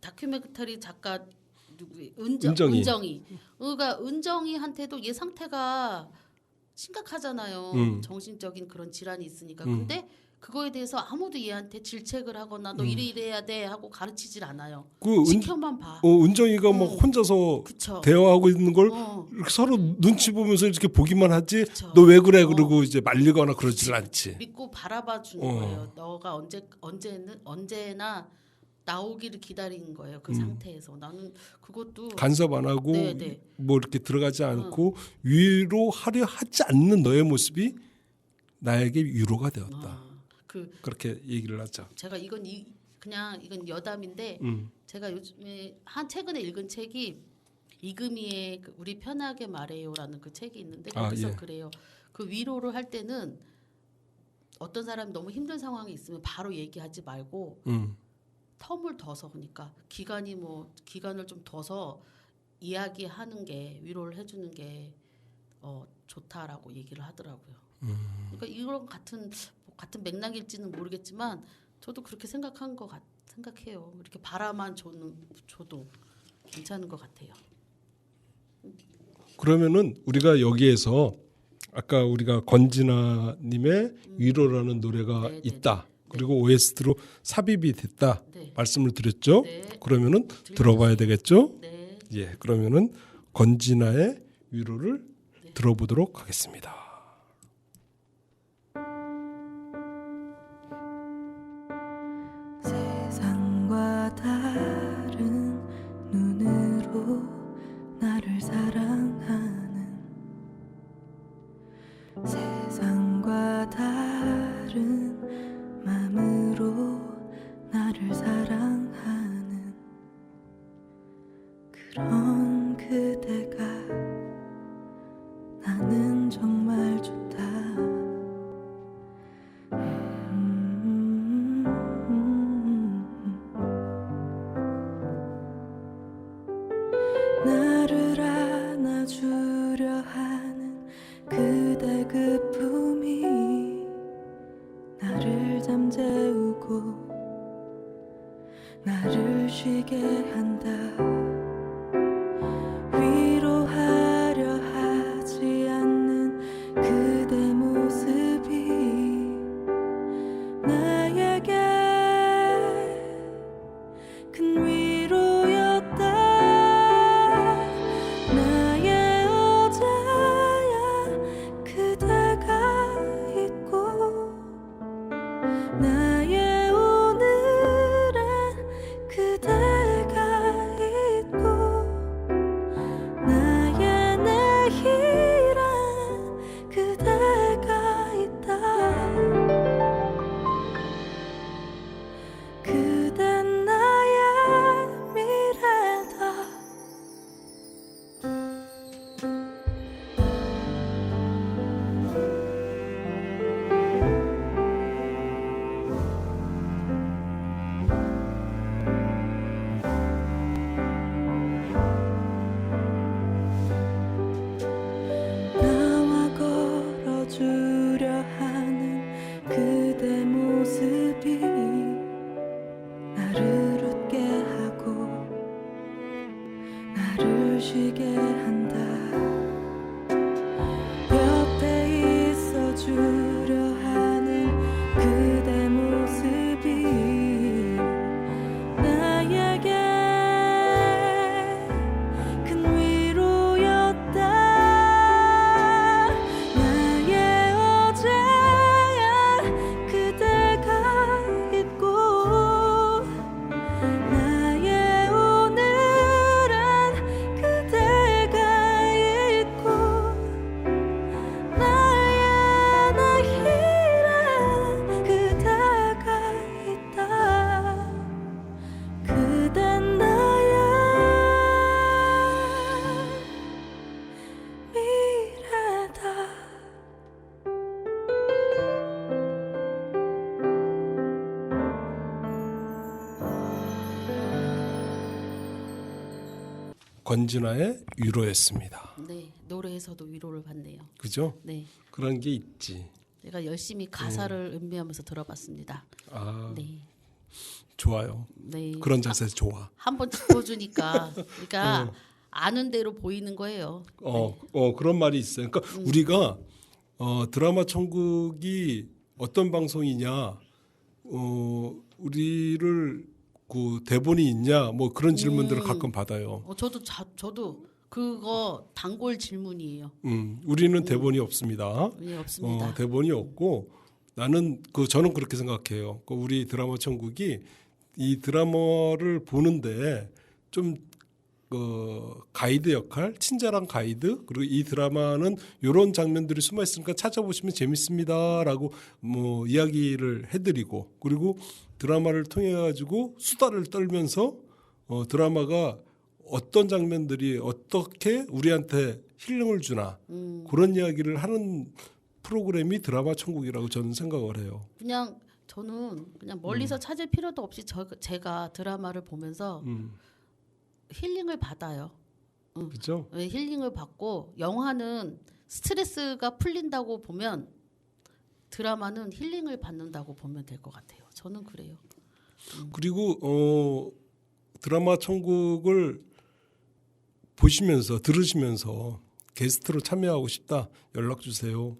다큐멘터리 작가 누구예요? 은정이. 은정이. 그러니까 은정이한테도 얘 상태가 심각하잖아요. 정신적인 그런 질환이 있으니까. 근데 그거에 대해서 아무도 얘한테 질책을 하거나 너 이래야 돼 하고 가르치질 않아요. 그 지켜만 봐. 은정이가 막 혼자서 그쵸. 대화하고 있는 걸 어. 이렇게 서로 눈치 보면서 이렇게 보기만 하지. 그쵸. 너 왜 그래 그러고 이제 말리거나 그러질 않지. 믿고 바라봐 주는 거예요. 너가 언제나 나오기를 기다리는 거예요. 그 상태에서. 나는 그것도 간섭 안 하고 네. 뭐 이렇게 들어가지 않고 위로하려 하지 않는 너의 모습이 나에게 위로가 되었다. 그렇게 얘기를 하자. 제가 이건 이건 여담인데 제가 요즘에 최근에 읽은 책이 이금희의 그 우리 편하게 말해요라는 그 책이 있는데 거기서 예. 그래요. 그 위로를 할 때는 어떤 사람이 너무 힘든 상황이 있으면 바로 얘기하지 말고 텀을 둬서 그러니까 기간을 좀 둬서 이야기하는 게 위로를 해주는 게 좋다라고 얘기를 하더라고요. 그러니까 이런 같은 맥락일지는 모르겠지만 저도 그렇게 생각해요. 이렇게 바라만 줘도 괜찮은 것 같아요. 그러면은 우리가 여기에서 아까 우리가 건진아님의 위로라는 노래가 네, 있다. 그리고 OST로 삽입이 됐다. 네. 말씀을 드렸죠. 네. 그러면은 들어봐야 되겠죠. 네. 예, 그러면은 건진아의 위로를 들어보도록 하겠습니다. 세상과 다른 눈으로 나를 사랑하는 세상과 다른 마음으로 나를 사랑하는 그런 그대가 나는 정말 좋다. 나를 안아주려 하는 그대 그 품이 나를 잠재우고 나를 쉬게 한다. 위로하려 하지 않는 그대 모습이 나에게 큰 위로였다. 나의 어제야 그대가 있고 나의 오늘엔 그대가 있고 나의 내일엔 그대가 있다. 그댄 나의 미래다. 나와 걸어주려 하는 그대 모습이 나를 웃게 하고 나를 쉬게 한다. 옆에 있어주려 하는 그대 모습이 나에게 큰 위로였다. 나의 어제야 그대가 있고 나의 오늘엔 그대가 있고 나의 내일엔 그대가 있다. 그댄 나의 미래다. 건진아의 위로였습니다. 네, 노래에서도 위로를 받네요. 그죠? 네, 그런 게 있지. 제가 열심히 가사를 음미하면서 들어봤습니다. 아, 네, 좋아요. 네. 그런 자세 좋아. 한번 짚어주니까 그러니까 아는 대로 보이는 거예요. 그런 말이 있어요. 그러니까 우리가 드라마 천국이 어떤 방송이냐, 우리를 그 대본이 있냐, 뭐 그런 질문들을 가끔 받아요. 저도 그거 단골 질문이에요. 우리는 대본이 없습니다. 네, 없습니다. 대본이 없고 저는 그렇게 생각해요. 우리 드라마 천국이 이 드라마를 보는데 좀 가이드 역할, 친절한 가이드, 그리고 이 드라마는 이런 장면들이 숨어 있으니까 찾아보시면 재밌습니다라고 뭐 이야기를 해드리고, 그리고 드라마를 통해 가지고 수다를 떨면서 드라마가 어떤 장면들이 어떻게 우리한테 힐링을 주나 그런 이야기를 하는 프로그램이 드라마 천국이라고 저는 생각을 해요. 저는 그냥 멀리서 찾을 필요도 없이 제가 드라마를 보면서 힐링을 받아요. 그렇죠? 네, 힐링을 받고 영화는 스트레스가 풀린다고 보면 드라마는 힐링을 받는다고 보면 될 것 같아요. 저는 그래요. 그리고 드라마 천국을 보시면서 들으시면서 게스트로 참여하고 싶다, 연락 주세요.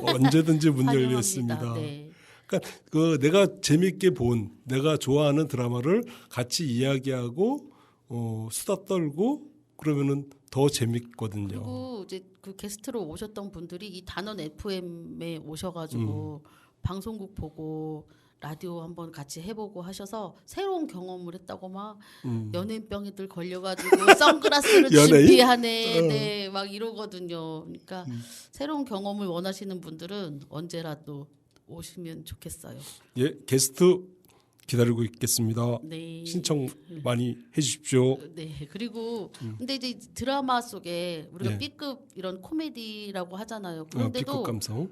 언제든지 문 열려 환영합니다. 있습니다. 네. 그러니까 내가 재밌게 본, 내가 좋아하는 드라마를 같이 이야기하고 수다 떨고 그러면은 더 재밌거든요. 그리고 이제 그 게스트로 오셨던 분들이 이 단원 FM에 오셔가지고 방송국 보고 라디오 한번 같이 해보고 하셔서 새로운 경험을 했다고 막 연예인병이들 걸려가지고 선글라스를 연예인? 준비하네, 네, 막 이러거든요. 그러니까 새로운 경험을 원하시는 분들은 언제라도 오시면 좋겠어요. 예, 게스트 기다리고 있겠습니다. 네. 신청 많이 해주십시오. 네. 그리고 근데 이제 드라마 속에 우리가 네. B급 이런 코미디라고 하잖아요. B급 그런데도 감성.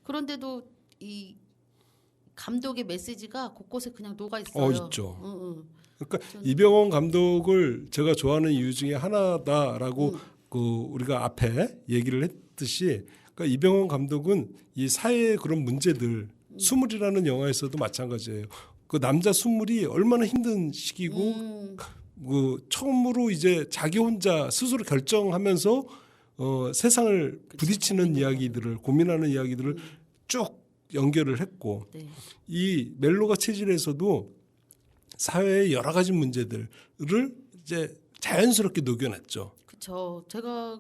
그런데도 이 감독의 메시지가 곳곳에 그냥 녹아 있어요. 있죠. 그러니까 이병헌 감독을 제가 좋아하는 이유 중에 하나다라고 우리가 앞에 얘기를 했듯이, 그러니까 이병헌 감독은 이 사회의 그런 문제들, 수물이라는 영화에서도 마찬가지예요. 그 남자 수물이 얼마나 힘든 시기고, 처음으로 이제 자기 혼자 스스로 결정하면서 세상을 부딪히는 이야기들을, 고민하는 이야기들을 쭉 연결을 했고, 네. 이 멜로가 체질에서도 사회의 여러 가지 문제들을 이제 자연스럽게 녹여냈죠. 그렇죠. 제가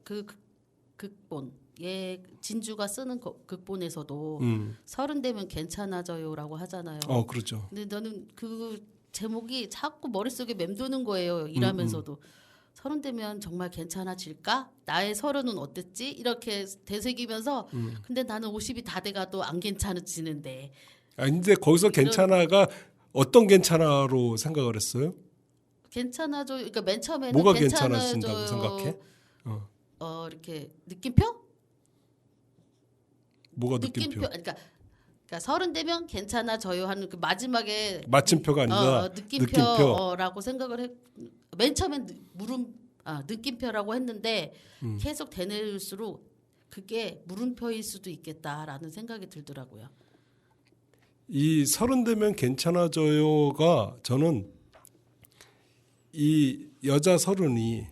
그 극본 진주가 쓰는 극본에서도 서른 되면 괜찮아져요라고 하잖아요. 그렇죠. 근데 나는 그 제목이 자꾸 머릿속에 맴도는 거예요. 일하면서도. 서른 되면 정말 괜찮아질까? 나의 서른은 어땠지? 이렇게 되새기면서 근데 나는 50이 다 돼가도 안 괜찮아지는데. 근데 거기서 괜찮아가 어떤 괜찮아로 생각을 했어요? 괜찮아져. 그러니까 맨 처음에는 뭐가 괜찮아져요. 괜찮아진다고 생각해? 이렇게 느낌표? 뭐가 느낌표? 그러니까 서른 되면 괜찮아져요 하는 그 마지막에 마침표가 아니라 느낌표라고 생각을 했. 맨 처음엔 느낌표라고 했는데 계속 되뇌일수록 그게 물음표일 수도 있겠다라는 생각이 들더라고요. 이 서른 되면 괜찮아져요가 저는 이 여자 서른이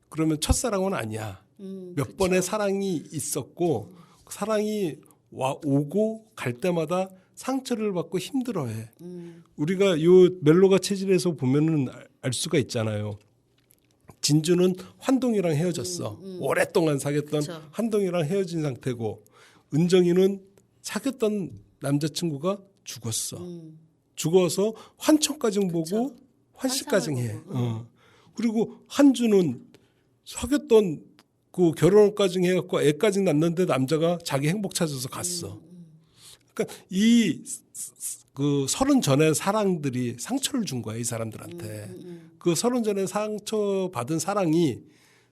그러면 첫사랑은 아니야. 몇 그쵸. 번의 사랑이 있었고 사랑이 오고 갈 때마다 상처를 받고 힘들어해. 우리가 요 멜로가 체질에서 보면은 알 수가 있잖아요. 진주는 환동이랑 헤어졌어. 오랫동안 사귀었던 그쵸. 환동이랑 헤어진 상태고, 은정이는 사귀었던 남자친구가 죽었어. 죽어서 환청까지 보고 환시까지 해. 그리고 한주는 사귀었던 그 결혼까지 해갖고 애까지 낳는데 남자가 자기 행복 찾아서 갔어. 그러니까 그 서른 전의 사랑들이 상처를 준 거야, 이 사람들한테. 그 서른 전에 상처 받은 사랑이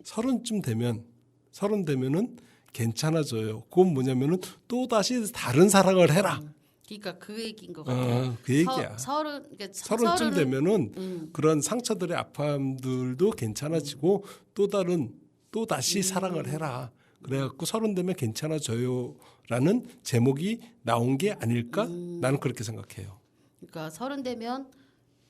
서른 되면은 괜찮아져요. 그건 뭐냐면은 또 다시 다른 사랑을 해라. 그러니까 그 얘기인 것 같아요. 그 얘기야. 그러니까 서른쯤 되면은 그런 상처들의 아픔들도 괜찮아지고 또 다시 사랑을 해라. 그래갖고 서른 되면 괜찮아져요라는 제목이 나온 게 아닐까? 나는 그렇게 생각해요. 그러니까 30 되면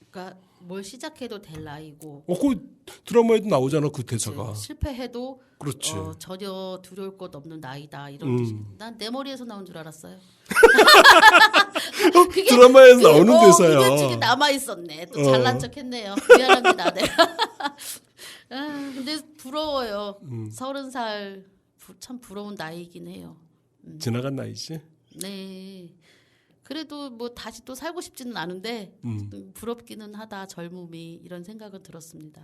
그러니까 뭘 시작해도 될 나이고 그 드라마에도 나오잖아 그 대사가. 실패해도 그렇지. 전혀 두려울 것 없는 나이다 이런 음. 뜻이. 난 내 머리에서 나온 줄 알았어요. 드라마에서 나오는 대사야. 우연중에 남아 있었네. 또 잘난 척했네요. 미안합니다. 내가. 근데 부러워요. 30살 참 부러운 나이긴 해요. 지나간 나이지. 네. 그래도 뭐 다시 또 살고 싶지는 않은데 부럽기는 하다 젊음이 이런 생각은 들었습니다.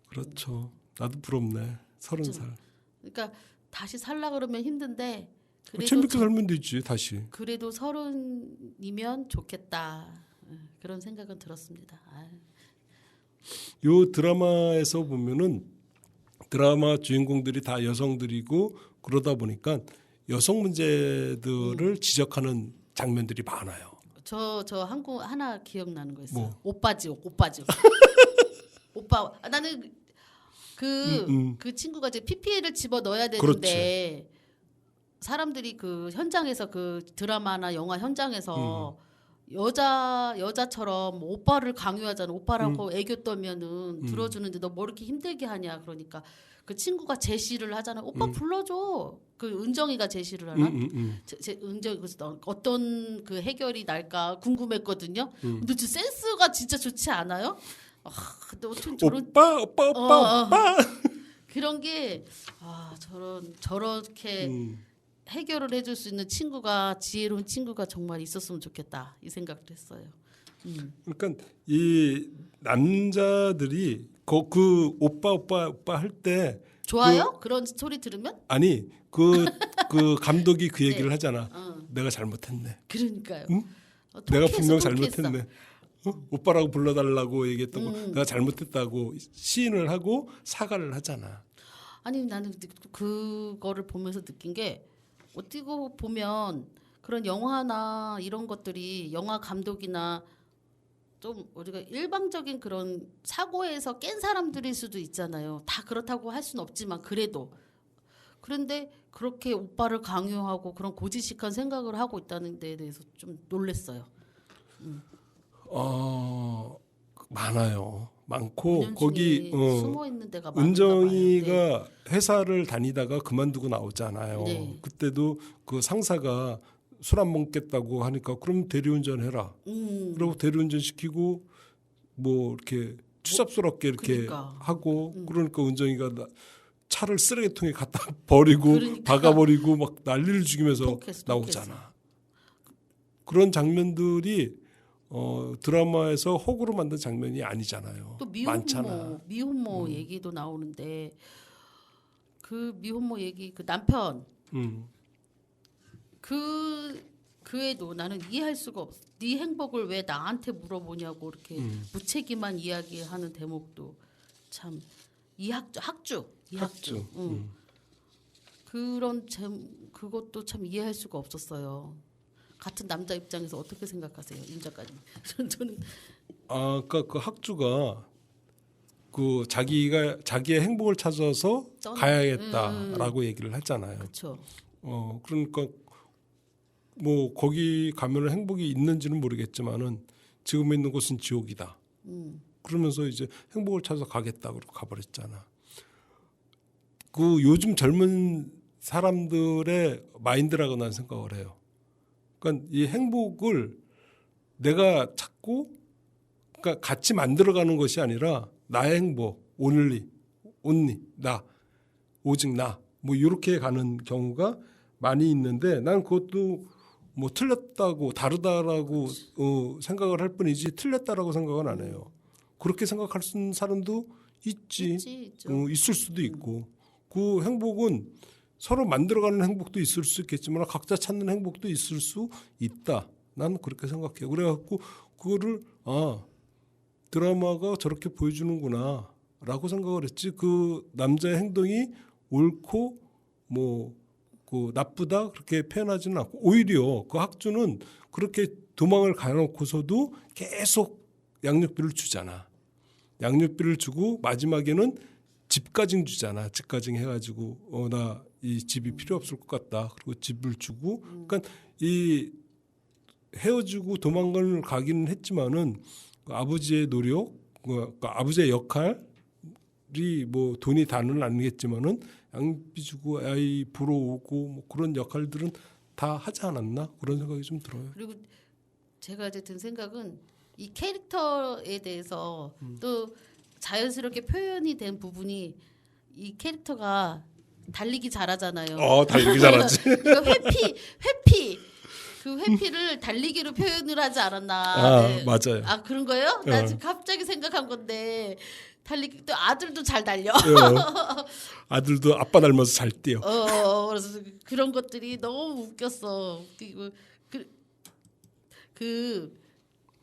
그렇죠. 나도 부럽네. 30살. 그러니까 다시 살라 그러면 힘든데 그래도 재밌게 살면 되지 다시. 그래도 30이면 좋겠다 그런 생각은 들었습니다. 요 드라마에서 보면은 드라마 주인공들이 다 여성들이고 그러다 보니까 여성 문제들을 지적하는 장면들이 많아요. 저 한국 하나 기억나는 거 있어요. 뭐? 오빠지옥. 오빠 나는 그 친구가 이제 PPL을 집어 넣어야 되는데 사람들이 그 현장에서 그 드라마나 영화 현장에서 여자처럼 오빠를 강요하잖아. 오빠라고 애교 떨면은 들어주는데 너 뭐 이렇게 힘들게 하냐. 그러니까 그 친구가 제시를 하잖아. 오빠 불러줘. 그 은정이가 제시를 하나? 은정이 그래서 어떤 그 해결이 날까 궁금했거든요. 근데 저 센스가 진짜 좋지 않아요? 근데 어떻게 저런 오빠. 그런 게 저렇게 해결을 해줄 수 있는 친구가 지혜로운 친구가 정말 있었으면 좋겠다 이 생각도 했어요. 그러니까 이 남자들이 그 오빠 할 때 좋아요? 그런 소리 들으면? 아니 그 감독이 그 얘기를 하잖아. 내가 잘못했네. 그러니까요. 내가 분명 잘못했네. 오빠라고 불러달라고 얘기했다고 내가 잘못했다고 시인을 하고 사과를 하잖아. 아니 나는 그거를 보면서 느낀 게 어떻게 보면 그런 영화나 이런 것들이 영화 감독이나 좀 우리가 일방적인 그런 사고에서 깬 사람들일 수도 있잖아요. 다 그렇다고 할 수는 없지만 그래도 그런데 그렇게 오빠를 강요하고 그런 고지식한 생각을 하고 있다는 데에 대해서 좀 놀랐어요. 많아요. 많고 거기 숨어 있는 데가 많은가 은정이가 봐요. 회사를 다니다가 그만두고 나오잖아요. 네. 그때도 그 상사가 술 안 먹겠다고 하니까 그럼 대리운전 해라. 그리고 대리운전 시키고 뭐 이렇게 추잡스럽게 이렇게 그러니까. 하고 그러니까 은정이가 차를 쓰레기통에 갖다 버리고 그러니까. 박아버리고 막 난리를 죽이면서 톡했어. 나오잖아. 그런 장면들이 드라마에서 호구로 만든 장면이 아니잖아요. 또 많잖아. 미혼모 얘기도 나오는데 그 미혼모 얘기 그 남편 그 애도 나는 이해할 수가 없어. 네 행복을 왜 나한테 물어보냐고 이렇게 무책임한 이야기하는 대목도 참 학주. 그런 그것도 참 이해할 수가 없었어요. 같은 남자 입장에서 어떻게 생각하세요, 임 작가님? 저는 그러니까 그 학주가 그 자기의 행복을 찾아서 가야겠다라고 얘기를 했잖아요. 그렇죠. 그러니까 뭐 거기 가면은 행복이 있는지는 모르겠지만은 지금 있는 곳은 지옥이다. 그러면서 이제 행복을 찾아 가겠다 그러고 가버렸잖아. 그 요즘 젊은 사람들의 마인드라고 난 생각을 해요. 그러니까 이 행복을 내가 찾고 그러니까 같이 만들어가는 것이 아니라 나의 행복, only 나, 오직 나, 뭐 이렇게 가는 경우가 많이 있는데 난 그것도 뭐 틀렸다고 다르다라고 생각을 할 뿐이지 틀렸다라고 생각은 안 해요. 그렇게 생각할 수 있는 사람도 있지. 있을 수도 있고 그 행복은 서로 만들어가는 행복도 있을 수 있겠지만 각자 찾는 행복도 있을 수 있다. 난 그렇게 생각해요. 그래갖고 그거를 드라마가 저렇게 보여주는구나라고 생각을 했지. 그 남자의 행동이 옳고 뭐 그 나쁘다 그렇게 표현하지는 않고 오히려 그 학주는 그렇게 도망을 가놓고서도 계속 양육비를 주잖아. 양육비를 주고 마지막에는 집가증 주잖아. 집가증 해가지고 나 이 집이 필요 없을 것 같다. 그리고 집을 주고 그러니까 이 헤어지고 도망을 가기는 했지만은 그 아버지의 노력, 그 아버지의 역할이 뭐 돈이 다는 아니겠지만은 양비 주고 아이 보러 오고 뭐 그런 역할들은 다 하지 않았나 그런 생각이 좀 들어요. 그리고 제가 이제 든 생각은 이 캐릭터에 대해서 또 자연스럽게 표현이 된 부분이 이 캐릭터가 달리기 잘하잖아요. 달리기 잘하지. 이거 회피 그 회피를 달리기로 표현을 하지 않았나. 네. 맞아요. 아 그런 거예요? 나 지금 갑자기 생각한 건데 달리기 또 아들도 잘 달려. 아들도 아빠 닮아서 잘 뛰어. 그래서 그런 것들이 너무 웃겼어. 그리고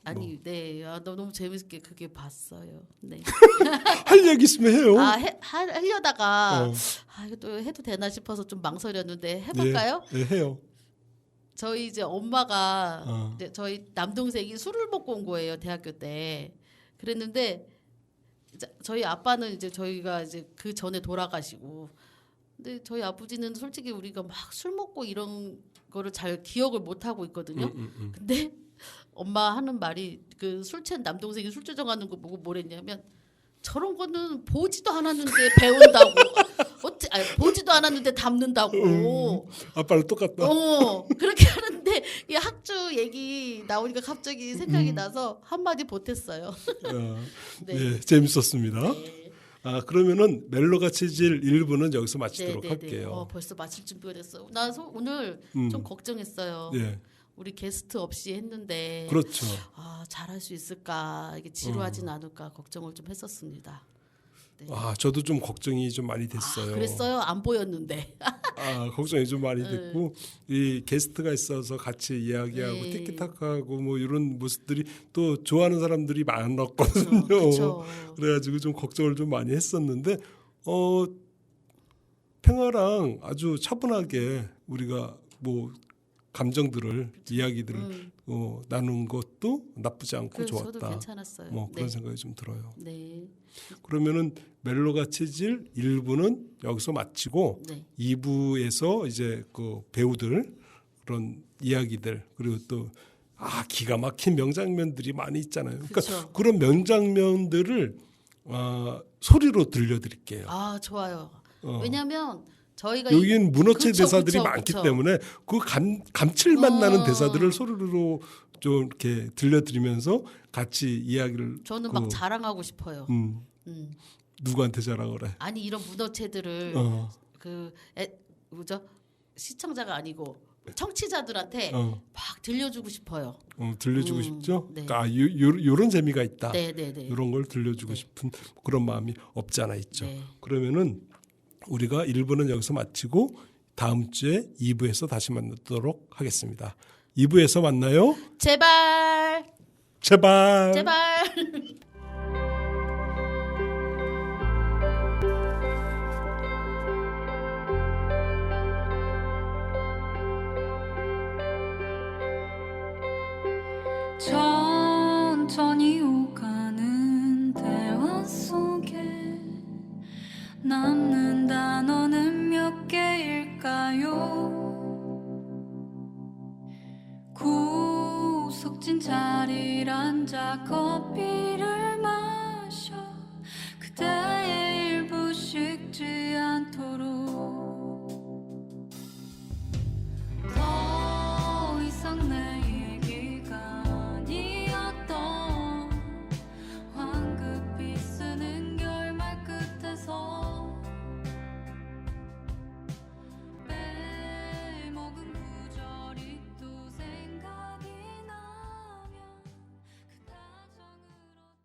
아니 네, 너무 재밌게 그게 봤어요. 네. 할 얘기 있으면 해요. 하려다가 이거 또 해도 되나 싶어서 좀 망설였는데 해볼까요? 네, 해요. 저희 이제 엄마가 이제 저희 남동생이 술을 먹고 온 거예요 대학교 때. 그랬는데 저희 아빠는 이제 저희가 이제 그 전에 돌아가시고, 근데 저희 아버지는 솔직히 우리가 막 술 먹고 이런 거를 잘 기억을 못 하고 있거든요. 근데 엄마 하는 말이 그 술 취한 남동생이 술 조정하는 거 보고 뭐랬냐면 저런 거는 보지도 않았는데 배운다고. 보지도 않았는데 담는다고. 아빠랑 똑같다. 그렇게 하는데 이 학주 얘기 나오니까 갑자기 생각이 나서 한마디 보탰어요. 네, 재밌었습니다. 네. 그러면은 멜로가 치질 1부는 여기서 마치도록 할게요. 벌써 마칠 준비가 됐어. 나 오늘 좀 걱정했어요. 네. 우리 게스트 없이 했는데 그렇죠. 잘할 수 있을까, 이게 지루하진 않을까 걱정을 좀 했었습니다. 네. 저도 좀 걱정이 좀 많이 됐어요. 그랬어요? 안 보였는데. 걱정이 좀 많이 됐고 이 게스트가 있어서 같이 이야기하고 네. 티키타카하고 뭐 이런 모습들이 또 좋아하는 사람들이 많았거든요. 그쵸. 그래가지고 좀 걱정을 좀 많이 했었는데 팽아랑 아주 차분하게 우리가 뭐 감정들을 이야기들을 나눈 것도 나쁘지 않고 좋았다. 저도 괜찮았어요. 뭐 그런 생각이 좀 들어요. 네. 그러면은 멜로가 치질 1부는 여기서 마치고 네. 2부에서 이제 그 배우들 그런 이야기들 그리고 또 기가 막힌 명장면들이 많이 있잖아요. 그러니까 그쵸. 그런 명장면들을 소리로 들려드릴게요. 좋아요. 왜냐하면 저희가 여기는 문어체 그쵸, 대사들이 그쵸, 많기 그쵸. 때문에 그 감칠맛 나는 대사들을 소리로 좀 이렇게 들려드리면서 같이 이야기를 저는 막 자랑하고 싶어요. 누구한테 자랑을 해? 아니 이런 문어체들을 시청자가 아니고 청취자들한테 막 들려주고 싶어요. 들려주고 싶죠? 네. 그러니까 요런 재미가 있다. 네네네. 이런 걸 들려주고 싶은 그런 마음이 없지 않아 있죠. 네. 그러면은 우리가 1부는 여기서 마치고 다음 주에 2부에서 다시 만나도록 하겠습니다. 2부에서 만나요. 제발. 제발. 천천히 오가는 대화 속에 남는 단어는 몇 개일까요? 구석진 자리를 앉아 커피를